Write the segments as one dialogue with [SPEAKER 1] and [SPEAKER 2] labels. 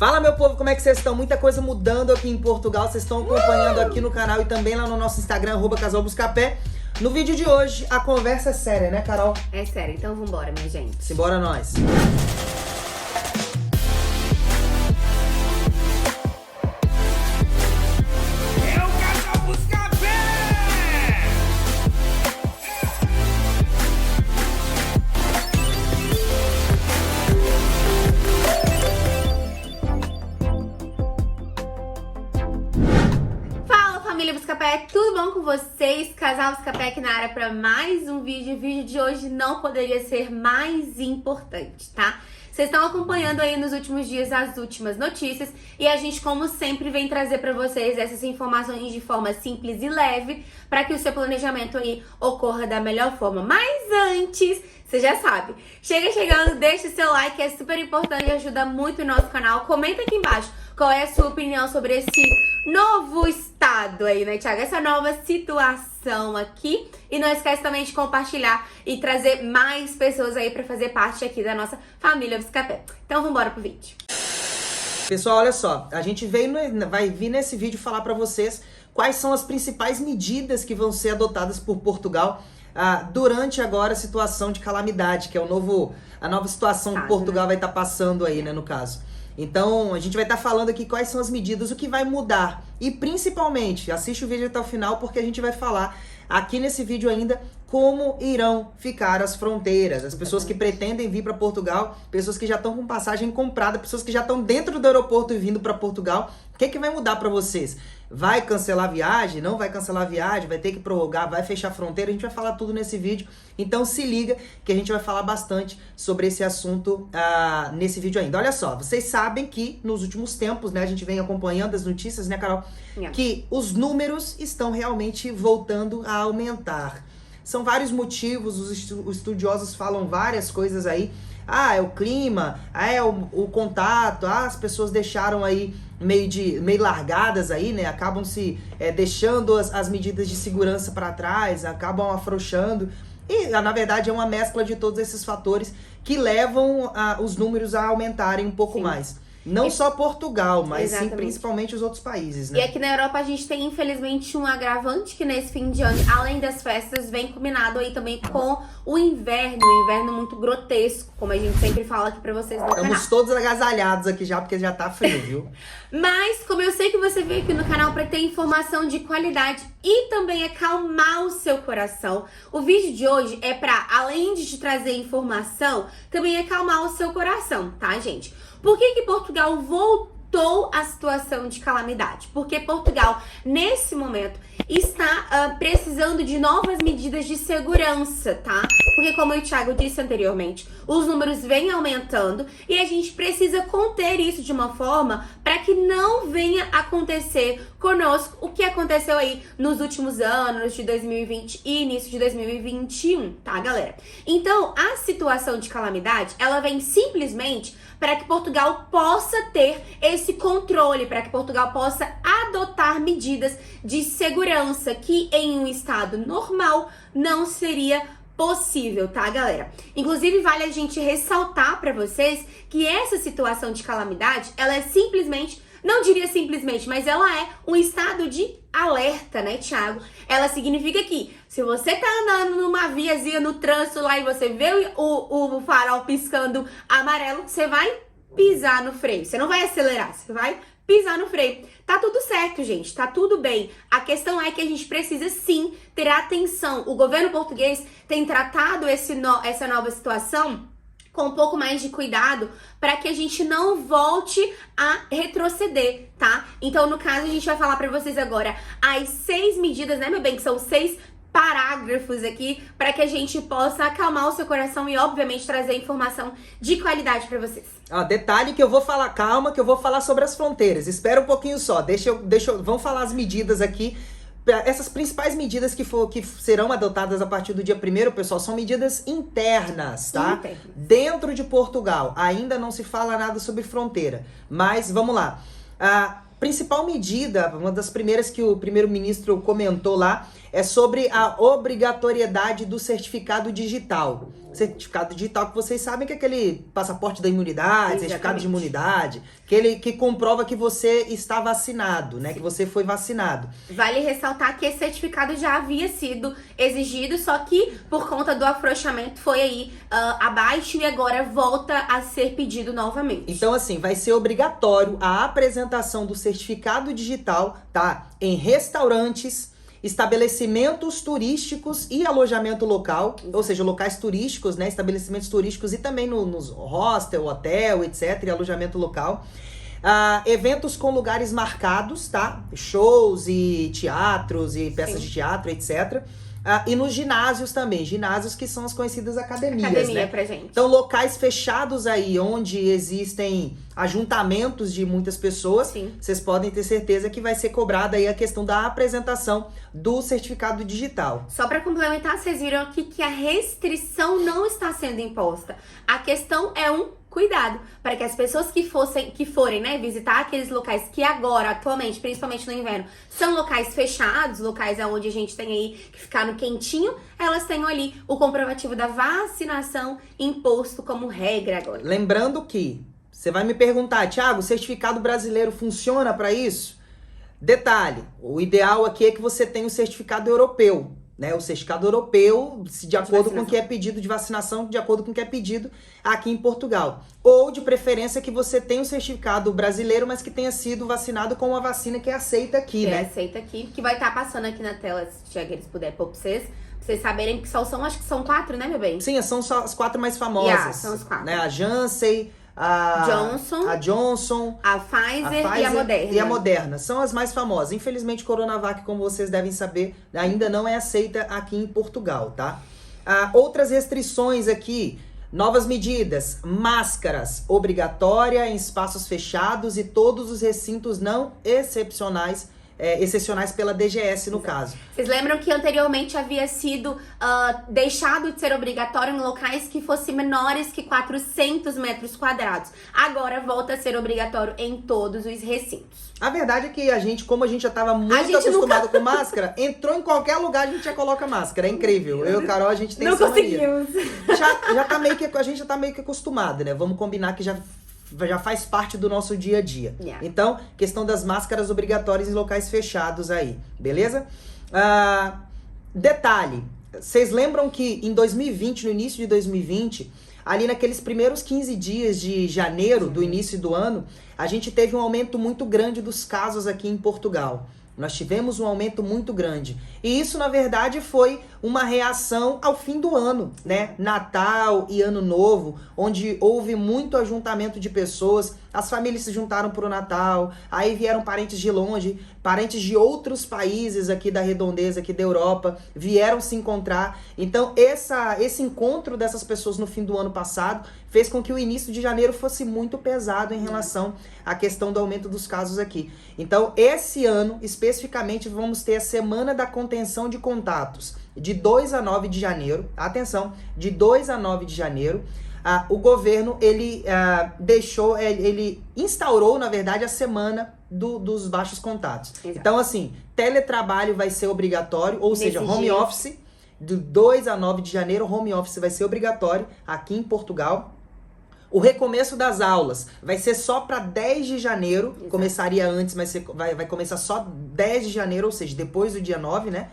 [SPEAKER 1] Fala, meu povo, como é que vocês estão? Muita coisa mudando aqui em Portugal, vocês estão acompanhando aqui no canal e também lá no nosso Instagram, @casalbuscapé. No vídeo de hoje, a conversa é séria, né, Carol?
[SPEAKER 2] É sério, então vambora, minha gente.
[SPEAKER 1] Simbora nós.
[SPEAKER 2] Família Buscapé, tudo bom com vocês? Casal Buscapé aqui na área para mais um vídeo. O vídeo de hoje não poderia ser mais importante, tá? Vocês estão acompanhando aí nos últimos dias as últimas notícias e a gente, como sempre, vem trazer para vocês essas informações de forma simples e leve para que o seu planejamento aí ocorra da melhor forma. Mas antes, você já sabe, chegando, deixa o seu like, é super importante e ajuda muito o nosso canal. Comenta aqui embaixo qual é a sua opinião sobre esse novo estado aí, né, Thiago? Essa nova situação aqui. E não esquece também de compartilhar e trazer mais pessoas aí pra fazer parte aqui da nossa família Buscapé. Então vambora pro vídeo.
[SPEAKER 1] Pessoal, olha só, a gente vai vir nesse vídeo falar pra vocês quais são as principais medidas que vão ser adotadas por Portugal durante agora a situação de calamidade, que é a nova situação que Portugal vai estar passando aí, né, no caso. Então, a gente vai estar falando aqui quais são as medidas, o que vai mudar. E principalmente, assiste o vídeo até o final, porque a gente vai falar aqui nesse vídeo ainda como irão ficar as fronteiras. As pessoas que pretendem vir para Portugal, pessoas que já estão com passagem comprada, pessoas que já estão dentro do aeroporto e vindo para Portugal. O que vai mudar para vocês? Vai cancelar a viagem? Não vai cancelar a viagem? Vai ter que prorrogar? Vai fechar a fronteira? A gente vai falar tudo nesse vídeo. Então se liga que a gente vai falar bastante sobre esse assunto nesse vídeo ainda. Olha só, vocês sabem que nos últimos tempos, né, a gente vem acompanhando as notícias, né, Carol? Que os números estão realmente voltando a aumentar. São vários motivos, os estudiosos falam várias coisas aí. É o clima, é o contato, as pessoas deixaram aí meio largadas aí, né? Acabam se deixando as medidas de segurança para trás, acabam afrouxando. E, na verdade, é uma mescla de todos esses fatores que levam os números a aumentarem um pouco mais. Não só Portugal, mas sim, principalmente os outros países, né?
[SPEAKER 2] E aqui na Europa a gente tem, infelizmente, um agravante que nesse fim de ano, além das festas, vem combinado aí também com o inverno. Um inverno muito grotesco, como a gente sempre fala aqui pra vocês no canal.
[SPEAKER 1] Estamos todos agasalhados aqui já, porque já tá frio, viu?
[SPEAKER 2] Mas, como eu sei que você veio aqui no canal pra ter informação de qualidade e também acalmar o seu coração, o vídeo de hoje é pra, além de te trazer informação, também acalmar o seu coração, tá, gente? Por que Portugal voltou à situação de calamidade? Porque Portugal, nesse momento, está precisando de novas medidas de segurança, tá? Porque, como o Thiago disse anteriormente, os números vêm aumentando e a gente precisa conter isso de uma forma para que não venha acontecer conosco o que aconteceu aí nos últimos anos de 2020 e início de 2021, tá, galera? Então, a situação de calamidade, ela vem simplesmente para que Portugal possa ter esse controle, para que Portugal possa adotar medidas de segurança que em um estado normal não seria possível, tá, galera? Inclusive, vale a gente ressaltar para vocês que essa situação de calamidade, ela é simplesmente, não diria simplesmente, mas ela é um estado de alerta, né, Thiago? Ela significa que se você tá andando numa viazinha no trânsito lá e você vê o farol piscando amarelo, você vai pisar no freio. Você não vai acelerar, você vai pisar no freio. Tá tudo certo, gente, tá tudo bem. A questão é que a gente precisa sim ter atenção. O governo português tem tratado essa nova situação com um pouco mais de cuidado para que a gente não volte a retroceder, tá? Então, no caso, a gente vai falar para vocês agora as 6 medidas, né, meu bem, que são 6 parágrafos aqui para que a gente possa acalmar o seu coração e, obviamente, trazer informação de qualidade para vocês.
[SPEAKER 1] Detalhe que eu vou falar, calma, que eu vou falar sobre as fronteiras. Espera um pouquinho só, vamos falar as medidas aqui. Essas principais medidas que serão adotadas a partir do dia 1º, pessoal, são medidas internas, tá? Dentro de Portugal. Ainda não se fala nada sobre fronteira, mas vamos lá. A principal medida, uma das primeiras que o primeiro-ministro comentou lá, é sobre a obrigatoriedade do certificado digital. Certificado digital, que vocês sabem que é aquele passaporte da imunidade, certificado de imunidade, aquele que comprova que você está vacinado, né? Sim. Que você foi vacinado.
[SPEAKER 2] Vale ressaltar que esse certificado já havia sido exigido, só que por conta do afrouxamento foi aí abaixo e agora volta a ser pedido novamente.
[SPEAKER 1] Então, assim, vai ser obrigatório a apresentação do certificado digital, tá? Em restaurantes, estabelecimentos turísticos e alojamento local, ou seja, locais turísticos, né, estabelecimentos turísticos e também nos hostel, hotel, etc, e alojamento local. Eventos com lugares marcados, tá? Shows e teatros e peças de teatro, etc. E nos ginásios também, ginásios que são as conhecidas academias, né?
[SPEAKER 2] Pra gente.
[SPEAKER 1] Então, locais fechados aí, onde existem ajuntamentos de muitas pessoas, sim, vocês podem ter certeza que vai ser cobrada aí a questão da apresentação do certificado digital.
[SPEAKER 2] Só para complementar, vocês viram aqui que a restrição não está sendo imposta. A questão é cuidado, para que as pessoas que forem, né, visitar aqueles locais que agora, atualmente, principalmente no inverno, são locais fechados, locais onde a gente tem aí que ficar no quentinho, elas tenham ali o comprovativo da vacinação imposto como regra agora.
[SPEAKER 1] Lembrando que você vai me perguntar, Thiago, o certificado brasileiro funciona para isso? Detalhe, o ideal aqui é que você tenha o certificado europeu, né? O certificado europeu, de acordo com o que é pedido de vacinação, de acordo com o que é pedido aqui em Portugal. Ou, de preferência, que você tenha o certificado brasileiro, mas que tenha sido vacinado com uma vacina que é aceita aqui, né?
[SPEAKER 2] É aceita aqui, que vai estar passando aqui na tela, se eles puderem pôr pra vocês saberem que só são, acho que são 4, né, meu bem?
[SPEAKER 1] Sim, são só as 4 mais famosas.
[SPEAKER 2] São as 4.
[SPEAKER 1] Né? A Janssen, a Johnson,
[SPEAKER 2] a Pfizer e a Moderna.
[SPEAKER 1] E a Moderna. São as mais famosas. Infelizmente, Coronavac, como vocês devem saber, ainda não é aceita aqui em Portugal, tá? Outras restrições aqui, novas medidas, máscaras obrigatória em espaços fechados e todos os recintos não excepcionais pela DGS, no caso.
[SPEAKER 2] Vocês lembram que anteriormente havia sido deixado de ser obrigatório em locais que fossem menores que 400 metros quadrados. Agora volta a ser obrigatório em todos os recintos.
[SPEAKER 1] A verdade é que como a gente já estava muito acostumado com máscara, entrou em qualquer lugar, a gente já coloca máscara. É incrível. Eu e o Carol, a gente tem essa mania. A gente já tá meio que acostumado, né? Vamos combinar que já faz parte do nosso dia a dia. Yeah. Então, questão das máscaras obrigatórias em locais fechados aí, beleza? Detalhe, vocês lembram que em 2020, no início de 2020, ali naqueles primeiros 15 dias de janeiro, do início do ano, a gente teve um aumento muito grande dos casos aqui em Portugal. Nós tivemos um aumento muito grande. E isso, na verdade, foi uma reação ao fim do ano, né? Natal e Ano Novo, onde houve muito ajuntamento de pessoas. As famílias se juntaram para o Natal, aí vieram parentes de longe, parentes de outros países aqui da redondeza, aqui da Europa, vieram se encontrar. Então, esse encontro dessas pessoas no fim do ano passado fez com que o início de janeiro fosse muito pesado em relação à questão do aumento dos casos aqui. Então, esse ano, especificamente, vamos ter a Semana da Contenção de Contatos, de 2 a 9 de janeiro. Atenção, de 2 a 9 de janeiro. O governo, ele instaurou, na verdade, a semana dos baixos contatos. Exato. Então, assim, teletrabalho vai ser obrigatório, ou seja, home office, de 2 a 9 de janeiro, home office vai ser obrigatório aqui em Portugal. O recomeço das aulas vai ser só para 10 de janeiro, exato, começaria antes, mas vai começar só 10 de janeiro, ou seja, depois do dia 9, né?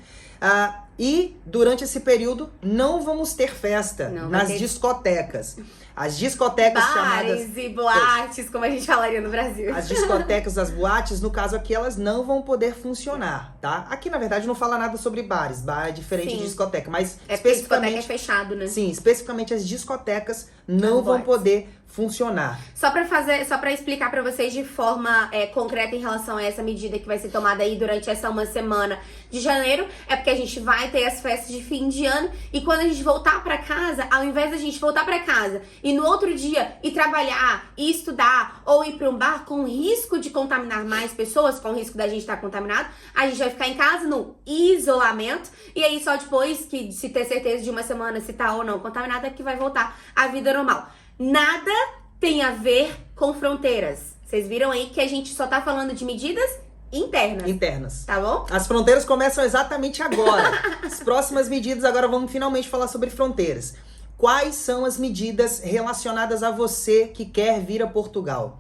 [SPEAKER 1] E durante esse período não vamos ter festa nas discotecas. As discotecas chamadas...
[SPEAKER 2] Bares e boates, como a gente falaria no Brasil.
[SPEAKER 1] As discotecas, as boates, no caso aqui, elas não vão poder funcionar, tá? Aqui, na verdade, não fala nada sobre bares. Bar é diferente de discoteca, mas especificamente...
[SPEAKER 2] discoteca é fechado, né?
[SPEAKER 1] Sim, especificamente as discotecas não vão poder funcionar.
[SPEAKER 2] Só pra explicar pra vocês de forma concreta em relação a essa medida que vai ser tomada aí durante essa uma semana de janeiro, é porque a gente vai ter as festas de fim de ano e quando a gente voltar pra casa, ao invés da gente voltar pra casa e no outro dia ir trabalhar, ir estudar ou ir pra um bar com risco de contaminar mais pessoas, com o risco da gente estar contaminado, a gente vai ficar em casa no isolamento e aí só depois que se ter certeza de uma semana se tá ou não contaminado é que vai voltar à vida normal. Nada tem a ver com fronteiras. Vocês viram aí que a gente só tá falando de medidas internas. Tá bom?
[SPEAKER 1] As fronteiras começam exatamente agora. As próximas medidas, agora vamos finalmente falar sobre fronteiras. Quais são as medidas relacionadas a você que quer vir a Portugal?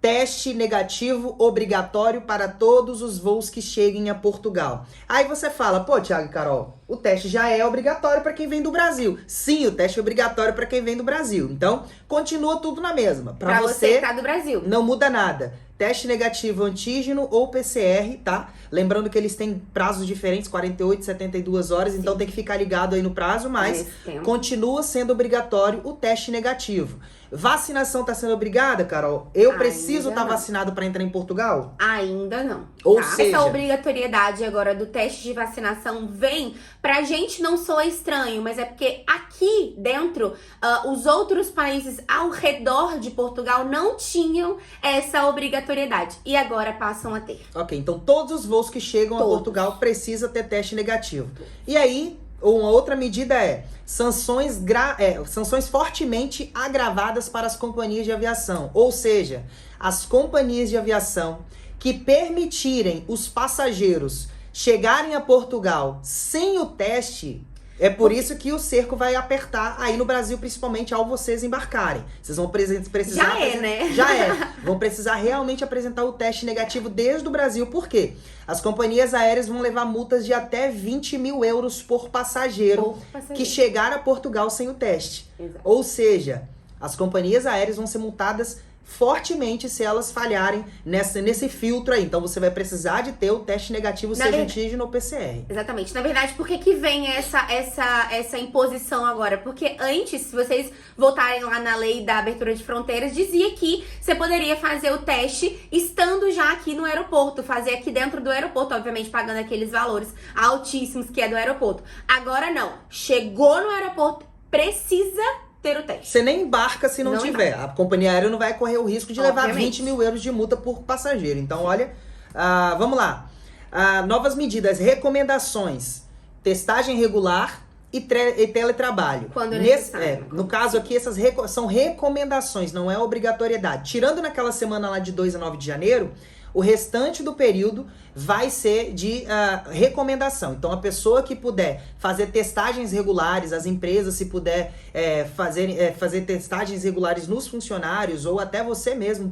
[SPEAKER 1] Teste negativo obrigatório para todos os voos que cheguem a Portugal. Aí você fala, pô, Thiago e Carol, o teste já é obrigatório para quem vem do Brasil. Sim, o teste é obrigatório para quem vem do Brasil. Então, continua tudo na mesma. Para você
[SPEAKER 2] que tá do Brasil.
[SPEAKER 1] Não muda nada. Teste negativo antígeno ou PCR, tá? Lembrando que eles têm prazos diferentes, 48, 72 horas, então tem que ficar ligado aí no prazo, mas continua sendo obrigatório o teste negativo. Vacinação tá sendo obrigada, Carol? Eu preciso estar vacinado para entrar em Portugal?
[SPEAKER 2] Ainda não.
[SPEAKER 1] Ou seja,
[SPEAKER 2] essa obrigatoriedade agora do teste de vacinação vem pra gente não soa estranho, mas é porque aqui dentro, os outros países ao redor de Portugal não tinham essa obrigatoriedade e agora passam a ter.
[SPEAKER 1] Ok, então todos os voos que chegam a Portugal precisam ter teste negativo. E aí, uma outra medida é sanções fortemente agravadas para as companhias de aviação. Ou seja, as companhias de aviação que permitirem os passageiros chegarem a Portugal sem o teste, é por isso que o cerco vai apertar aí no Brasil, principalmente ao vocês embarcarem. Vocês vão precisar... Já é. Vão precisar realmente apresentar o teste negativo desde o Brasil. Por quê? As companhias aéreas vão levar multas de até 20 mil euros por passageiro que chegar a Portugal sem o teste.
[SPEAKER 2] Exato.
[SPEAKER 1] Ou seja, as companhias aéreas vão ser multadas fortemente se elas falharem nesse filtro aí. Então você vai precisar de ter o teste negativo, seja antígeno ou PCR.
[SPEAKER 2] Exatamente. Na verdade, por que vem essa imposição agora? Porque antes, se vocês voltarem lá na lei da abertura de fronteiras, dizia que você poderia fazer o teste estando já aqui no aeroporto, fazer aqui dentro do aeroporto, obviamente pagando aqueles valores altíssimos que é do aeroporto. Agora não. Chegou no aeroporto, precisa ter o teste.
[SPEAKER 1] Você nem embarca se não tiver. A companhia aérea não vai correr o risco de levar 20 mil euros de multa por passageiro. Então, olha, vamos lá. Novas medidas, recomendações. Testagem regular e teletrabalho.
[SPEAKER 2] Quando necessário.
[SPEAKER 1] No caso aqui, essas são recomendações, não é obrigatoriedade. Tirando naquela semana lá de 2 a 9 de janeiro, o restante do período vai ser de recomendação. Então, a pessoa que puder fazer testagens regulares, as empresas, se puder fazer testagens regulares nos funcionários, ou até você mesmo,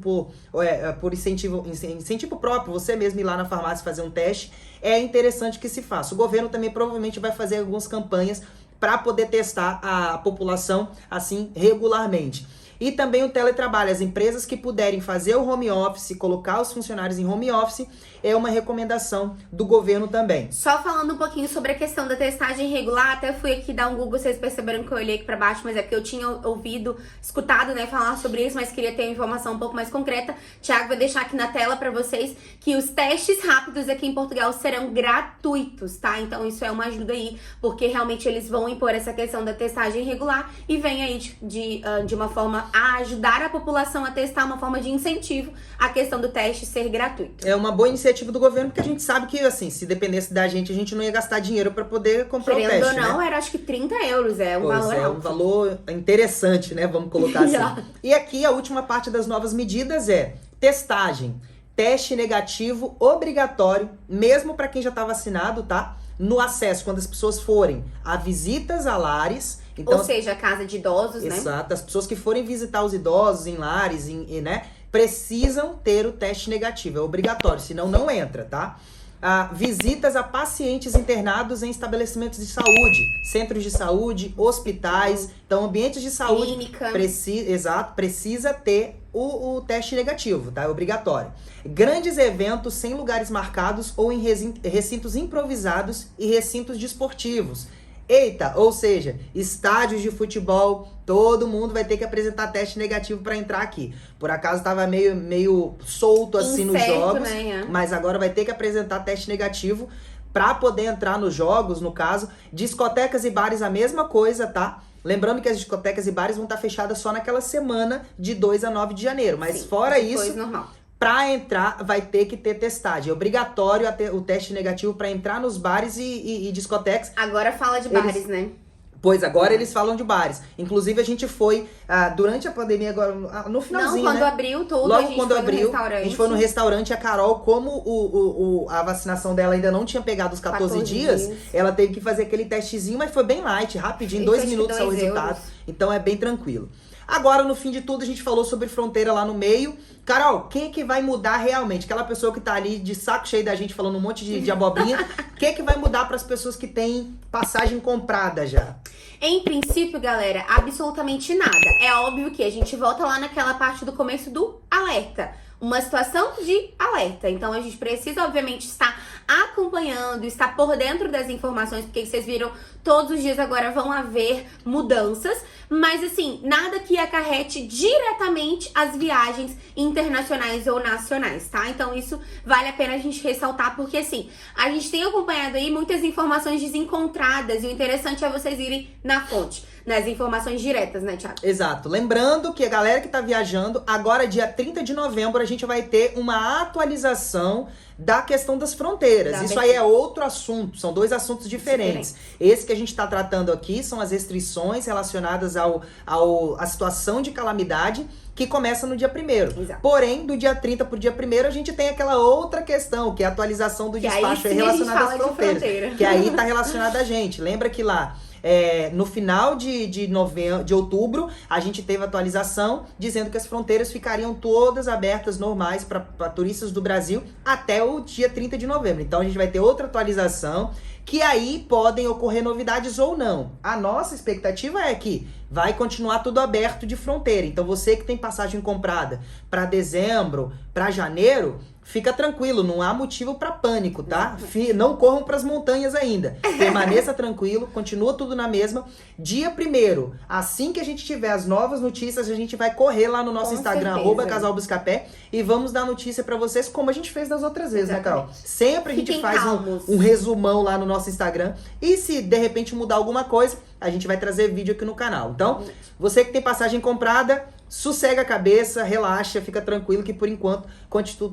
[SPEAKER 1] por incentivo próprio, você mesmo ir lá na farmácia fazer um teste, é interessante que se faça. O governo também provavelmente vai fazer algumas campanhas para poder testar a população assim regularmente. E também o teletrabalho, as empresas que puderem fazer o home office, colocar os funcionários em home office, é uma recomendação do governo também.
[SPEAKER 2] Só falando um pouquinho sobre a questão da testagem regular, até fui aqui dar um Google, vocês perceberam que eu olhei aqui pra baixo, mas é porque eu tinha escutado, né, falar sobre isso, mas queria ter uma informação um pouco mais concreta. Thiago vai deixar aqui na tela pra vocês que os testes rápidos aqui em Portugal serão gratuitos, tá? Então isso é uma ajuda aí, porque realmente eles vão impor essa questão da testagem regular e vem aí de uma forma a ajudar a população a testar, uma forma de incentivo a questão do teste ser gratuito.
[SPEAKER 1] É uma boa iniciativa do governo, porque a gente sabe que, assim, se dependesse da gente não ia gastar dinheiro para poder comprar o teste,
[SPEAKER 2] ou não, era acho que 30 euros, valor alto.
[SPEAKER 1] É um valor interessante, né, vamos colocar assim. E aqui a última parte das novas medidas é testagem, teste negativo obrigatório, mesmo para quem já tá vacinado, tá? No acesso, quando as pessoas forem a visitas a lares. Então,
[SPEAKER 2] ou seja, a casa de idosos, né?
[SPEAKER 1] Exato. As pessoas que forem visitar os idosos em lares, né, precisam ter o teste negativo. É obrigatório, senão não entra, tá? Visitas a pacientes internados em estabelecimentos de saúde, centros de saúde, hospitais. Então, ambientes de saúde.
[SPEAKER 2] Clínica.
[SPEAKER 1] Precisa ter o teste negativo, tá? É obrigatório. Grandes eventos sem lugares marcados ou em recintos improvisados e recintos desportivos. Eita, ou seja, estádios de futebol, todo mundo vai ter que apresentar teste negativo para entrar aqui. Por acaso tava meio solto assim nos jogos,
[SPEAKER 2] né?
[SPEAKER 1] Mas agora vai ter que apresentar teste negativo para poder entrar nos jogos, no caso. Discotecas e bares, a mesma coisa, tá? Lembrando que as discotecas e bares vão estar fechadas só naquela semana de 2 a 9 de janeiro. Mas fora isso, para entrar vai ter que ter testagem. É obrigatório o teste negativo para entrar nos bares e discotecas.
[SPEAKER 2] Agora fala de bares, né?
[SPEAKER 1] Pois agora eles falam de bares. Inclusive a gente foi durante a pandemia agora, no finalzinho,
[SPEAKER 2] quando
[SPEAKER 1] né?
[SPEAKER 2] abriu tudo,
[SPEAKER 1] Logo
[SPEAKER 2] a gente
[SPEAKER 1] quando
[SPEAKER 2] foi
[SPEAKER 1] abriu,
[SPEAKER 2] no restaurante.
[SPEAKER 1] a gente foi no restaurante e a Carol, como a vacinação dela ainda não tinha pegado os 14 dias, ela teve que fazer aquele testezinho, mas foi bem light, rapidinho, 2 minutos saiu o resultado. Então é bem tranquilo. Agora, no fim de tudo, a gente falou sobre fronteira lá no meio. Carol, quem é que vai mudar realmente? Aquela pessoa que tá ali de saco cheio da gente falando um monte de abobrinha, quem é que vai mudar para as pessoas que têm passagem comprada já?
[SPEAKER 2] Em princípio, galera, absolutamente nada. É óbvio que a gente volta lá naquela parte do começo do alerta. Uma situação de alerta. Então, a gente precisa, obviamente, estar acompanhando, estar por dentro das informações, porque vocês viram, todos os dias agora vão haver mudanças, mas assim, nada que acarrete diretamente as viagens internacionais ou nacionais, tá? Então, isso vale a pena a gente ressaltar, porque assim, a gente tem acompanhado aí muitas informações desencontradas, e o interessante é vocês irem na fonte. Nas informações diretas, né, Thiago?
[SPEAKER 1] Exato. Lembrando que a galera que tá viajando, agora dia 30 de novembro, a gente vai ter uma atualização da questão das fronteiras. Isso aí é outro assunto, são 2 assuntos diferentes. Esse que a gente tá tratando aqui são as restrições relacionadas à situação de calamidade, que começa no dia 1º.
[SPEAKER 2] Exato.
[SPEAKER 1] Porém, do dia 30 pro dia 1º, a gente tem aquela outra questão, que é a atualização do despacho relacionado às fronteiras. Que aí tá relacionada a gente. Lembra que lá no final de outubro, a gente teve atualização dizendo que as fronteiras ficariam todas abertas, normais, para turistas do Brasil até o dia 30 de novembro. Então a gente vai ter outra atualização, que aí podem ocorrer novidades ou não. A nossa expectativa é que vai continuar tudo aberto de fronteira. Então você que tem passagem comprada para dezembro, para janeiro, fica tranquilo, não há motivo para pânico, tá? Não corram para as montanhas ainda. Permaneça tranquilo, continua tudo na mesma. Dia 1º, assim que a gente tiver as novas notícias, a gente vai correr lá no nosso Instagram, @casalbuscapé, e vamos dar notícia para vocês, como a gente fez das outras vezes, né, Carol? Sempre a gente faz um resumão lá no nosso Instagram. E se de repente mudar alguma coisa, a gente vai trazer vídeo aqui no canal. Então, você que tem passagem comprada, sossega a cabeça, relaxa, fica tranquilo que por enquanto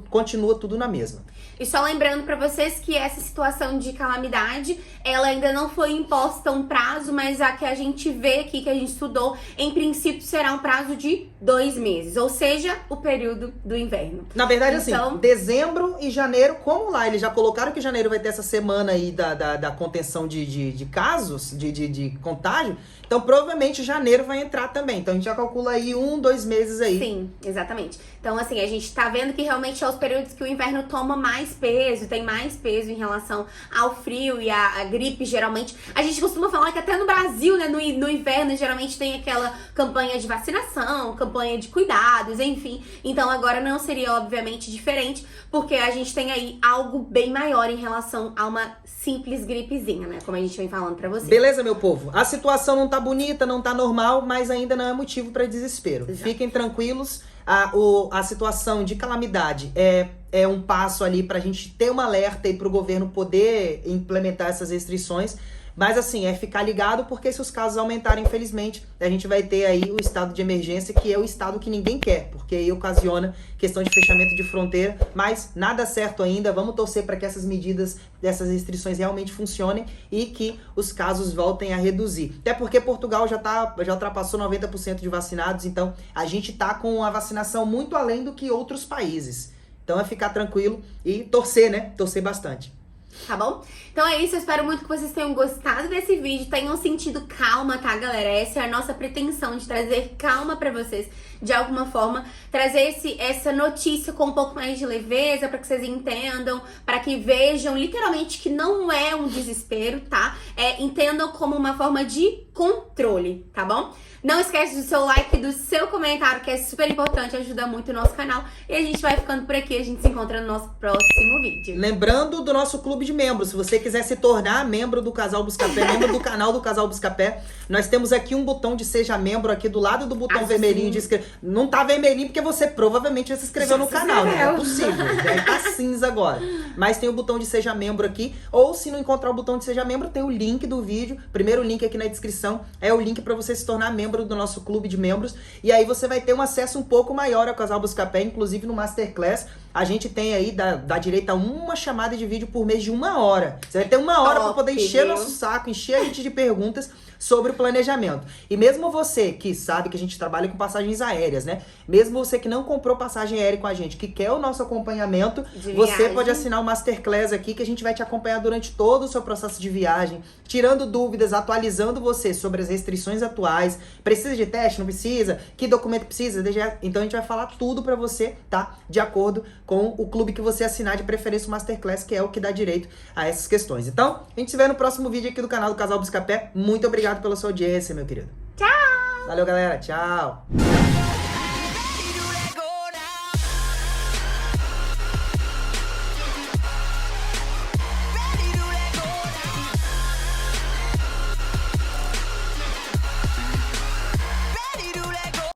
[SPEAKER 1] continua tudo na mesma.
[SPEAKER 2] E só lembrando pra vocês que essa situação de calamidade, ela ainda não foi imposta um prazo, mas a que a gente vê aqui, que a gente estudou, em princípio será um prazo de 2 meses, ou seja, o período do inverno.
[SPEAKER 1] Na verdade, então, assim, dezembro e janeiro, como lá eles já colocaram que janeiro vai ter essa semana aí da contenção de casos, de contágio, então provavelmente janeiro vai entrar também. Então a gente já calcula aí 2 meses aí.
[SPEAKER 2] Sim, exatamente. Então assim, a gente tá vendo que realmente é os períodos que o inverno toma mais peso, tem mais peso em relação ao frio e à gripe, geralmente. A gente costuma falar que até no Brasil, né, no inverno, geralmente tem aquela campanha de vacinação, campanha de cuidados, enfim. Então agora não seria, obviamente, diferente, porque a gente tem aí algo bem maior em relação a uma simples gripezinha, né, como a gente vem falando pra vocês.
[SPEAKER 1] Beleza, meu povo? A situação não tá bonita, não tá normal, mas ainda não é motivo para desespero. Exato. Fiquem tranquilos, a situação de calamidade é um passo ali pra gente ter um alerta e pro governo poder implementar essas restrições. Mas assim, é ficar ligado, porque se os casos aumentarem, infelizmente, a gente vai ter aí o estado de emergência, que é o estado que ninguém quer, porque aí ocasiona questão de fechamento de fronteira, mas nada certo ainda. Vamos torcer para que essas medidas, dessas restrições realmente funcionem e que os casos voltem a reduzir. Até porque Portugal já ultrapassou 90% de vacinados, então a gente tá com a vacinação muito além do que outros países. Então é ficar tranquilo e torcer, né? Torcer bastante.
[SPEAKER 2] Tá bom? Então é isso, eu espero muito que vocês tenham gostado desse vídeo, tenham sentido calma, tá, galera? Essa é a nossa pretensão, de trazer calma pra vocês, de alguma forma, trazer essa notícia com um pouco mais de leveza, pra que vocês entendam, pra que vejam literalmente que não é um desespero, tá? Entendam como uma forma de controle, tá bom? Não esquece do seu like, do seu comentário, que é super importante, ajuda muito o nosso canal. E a gente vai ficando por aqui, a gente se encontra no nosso próximo vídeo.
[SPEAKER 1] Lembrando do nosso clube de membros, se você quiser se tornar membro do Casal Buscapé, membro do canal do Casal Buscapé, nós temos aqui um botão de seja membro aqui do lado do botão vermelhinho de inscrever. Não tá vermelhinho porque você provavelmente já se inscreveu no canal, né? É possível, já tá cinza agora. Mas tem o botão de seja membro aqui, ou se não encontrar o botão de seja membro, tem o link do vídeo, primeiro link aqui na descrição, é o link para você se tornar membro do nosso clube de membros, e aí você vai ter um acesso um pouco maior ao Casal Buscapé, inclusive no Masterclass. A gente tem aí da direita uma chamada de vídeo por mês de 1 hora. Você vai ter 1 hora para poder encher nosso saco, encher a gente de perguntas sobre o planejamento. E mesmo você que sabe que a gente trabalha com passagens aéreas, né? Mesmo você que não comprou passagem aérea com a gente, que quer o nosso acompanhamento, você pode assinar o Masterclass aqui, que a gente vai te acompanhar durante todo o seu processo de viagem, tirando dúvidas, atualizando você sobre as restrições atuais. Precisa de teste? Não precisa? Que documento precisa? Então a gente vai falar tudo pra você, tá? De acordo com o clube que você assinar, de preferência o Masterclass, que é o que dá direito a essas questões. Então, a gente se vê no próximo vídeo aqui do canal do Casal Buscapé. Muito obrigado pela sua audiência, meu querido.
[SPEAKER 2] Tchau!
[SPEAKER 1] Valeu, galera. Tchau!